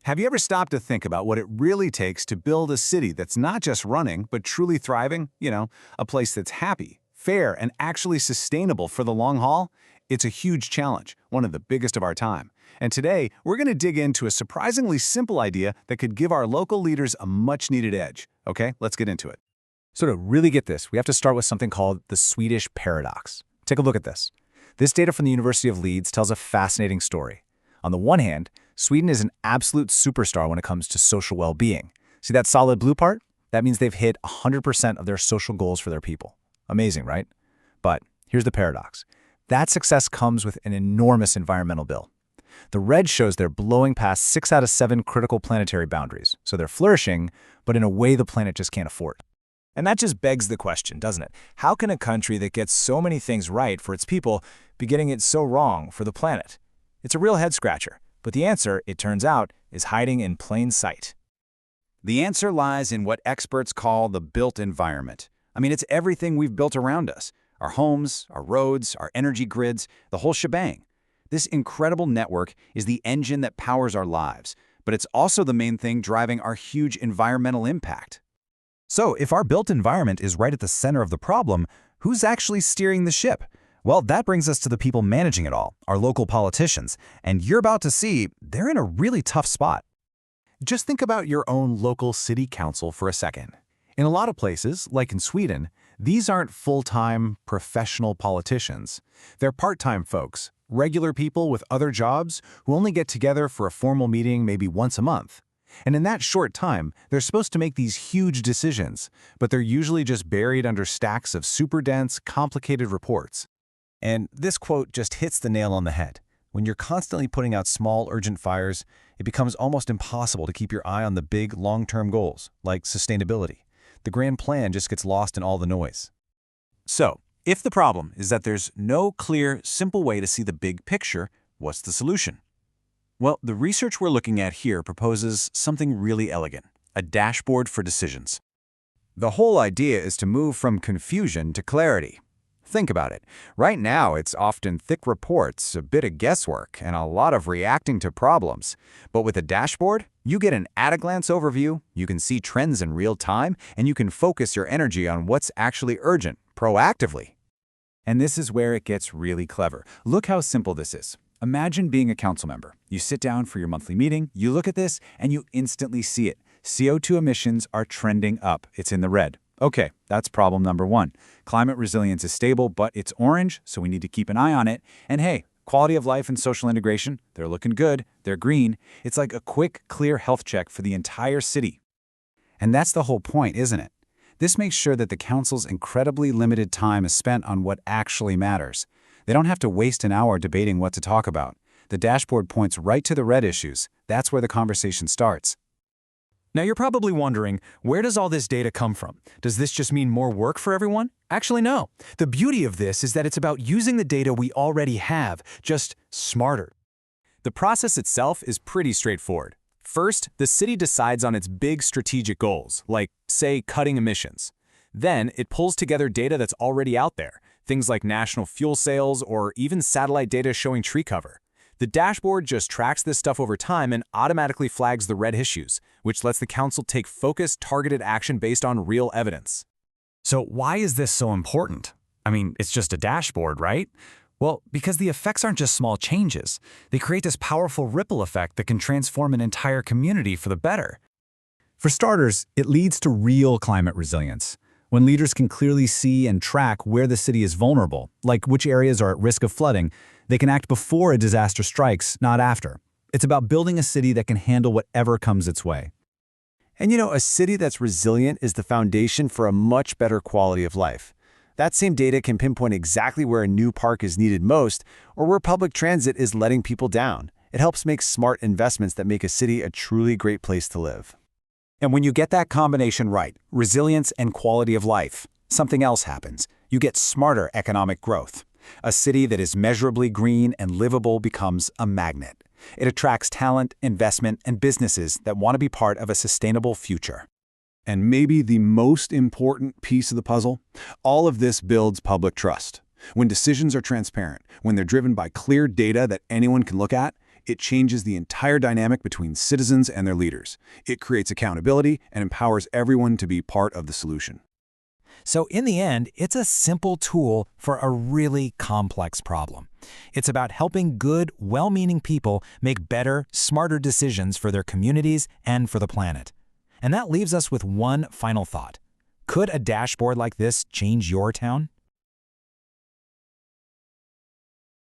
Have you ever stopped to think about what it really takes to build a city that's not just running, but truly thriving? A place that's happy, fair, and actually sustainable for the long haul? It's a huge challenge, one of the biggest of our time. And today, we're going to dig into a surprisingly simple idea that could give our local leaders a much-needed edge. Okay, let's get into it. So to really get this, we have to start with something called the Swedish paradox. Take a look at this. This data from the University of Leeds tells a fascinating story. On the one hand, Sweden is an absolute superstar when it comes to social well-being. See that solid blue part? That means they've hit 100% of their social goals for their people. Amazing, right? But here's the paradox. That success comes with an enormous environmental bill. The red shows they're blowing past 6 out of 7 critical planetary boundaries, so they're flourishing, but in a way the planet just can't afford. And that just begs the question, doesn't it? How can a country that gets so many things right for its people be getting it so wrong for the planet? It's a real head-scratcher, but the answer, it turns out, is hiding in plain sight. The answer lies in what experts call the built environment. It's everything we've built around us. Our homes, our roads, our energy grids, the whole shebang. This incredible network is the engine that powers our lives, but it's also the main thing driving our huge environmental impact. So, if our built environment is right at the center of the problem, who's actually steering the ship? Well, that brings us to the people managing it all, our local politicians, and you're about to see they're in a really tough spot. Just think about your own local city council for a second. In a lot of places, like in Sweden, these aren't full-time, professional politicians. They're part-time folks, regular people with other jobs who only get together for a formal meeting maybe once a month. And in that short time, they're supposed to make these huge decisions, but they're usually just buried under stacks of super dense, complicated reports. And this quote just hits the nail on the head. When you're constantly putting out small, urgent fires, it becomes almost impossible to keep your eye on the big, long-term goals, like sustainability. The grand plan just gets lost in all the noise. So, if the problem is that there's no clear, simple way to see the big picture, what's the solution? Well, the research we're looking at here proposes something really elegant, a dashboard for decisions. The whole idea is to move from confusion to clarity. Think about it. Right now, it's often thick reports, a bit of guesswork, and a lot of reacting to problems. But with a dashboard, you get an at-a-glance overview, you can see trends in real time, and you can focus your energy on what's actually urgent, proactively. And this is where it gets really clever. Look how simple this is. Imagine being a council member. You sit down for your monthly meeting, you look at this, and you instantly see it. CO2 emissions are trending up. It's in the red. Okay, that's problem number 1. Climate resilience is stable, but it's orange, so we need to keep an eye on it. And hey, quality of life and social integration, they're looking good, they're green. It's like a quick, clear health check for the entire city. And that's the whole point, isn't it? This makes sure that the council's incredibly limited time is spent on what actually matters. They don't have to waste an hour debating what to talk about. The dashboard points right to the red issues. That's where the conversation starts. Now you're probably wondering, where does all this data come from? Does this just mean more work for everyone? Actually, no. The beauty of this is that it's about using the data we already have, just smarter. The process itself is pretty straightforward. First, the city decides on its big strategic goals, like, say, cutting emissions. Then, it pulls together data that's already out there, things like national fuel sales or even satellite data showing tree cover. The dashboard just tracks this stuff over time and automatically flags the red issues, which lets the council take focused, targeted action based on real evidence. So why is this so important? It's just a dashboard, right? Well, because the effects aren't just small changes. They create this powerful ripple effect that can transform an entire community for the better. For starters, it leads to real climate resilience. When leaders can clearly see and track where the city is vulnerable, like which areas are at risk of flooding, they can act before a disaster strikes, not after. It's about building a city that can handle whatever comes its way. And a city that's resilient is the foundation for a much better quality of life. That same data can pinpoint exactly where a new park is needed most or where public transit is letting people down. It helps make smart investments that make a city a truly great place to live. And when you get that combination right, resilience and quality of life, something else happens. You get smarter economic growth. A city that is measurably green and livable becomes a magnet. It attracts talent, investment, and businesses that want to be part of a sustainable future. And maybe the most important piece of the puzzle, all of this builds public trust. When decisions are transparent, when they're driven by clear data that anyone can look at, It changes the entire dynamic between citizens and their leaders. It creates accountability and empowers everyone to be part of the solution. So in the end, it's a simple tool for a really complex problem. It's about helping good, well-meaning people make better, smarter decisions for their communities and for the planet. And that leaves us with one final thought. Could a dashboard like this change your town?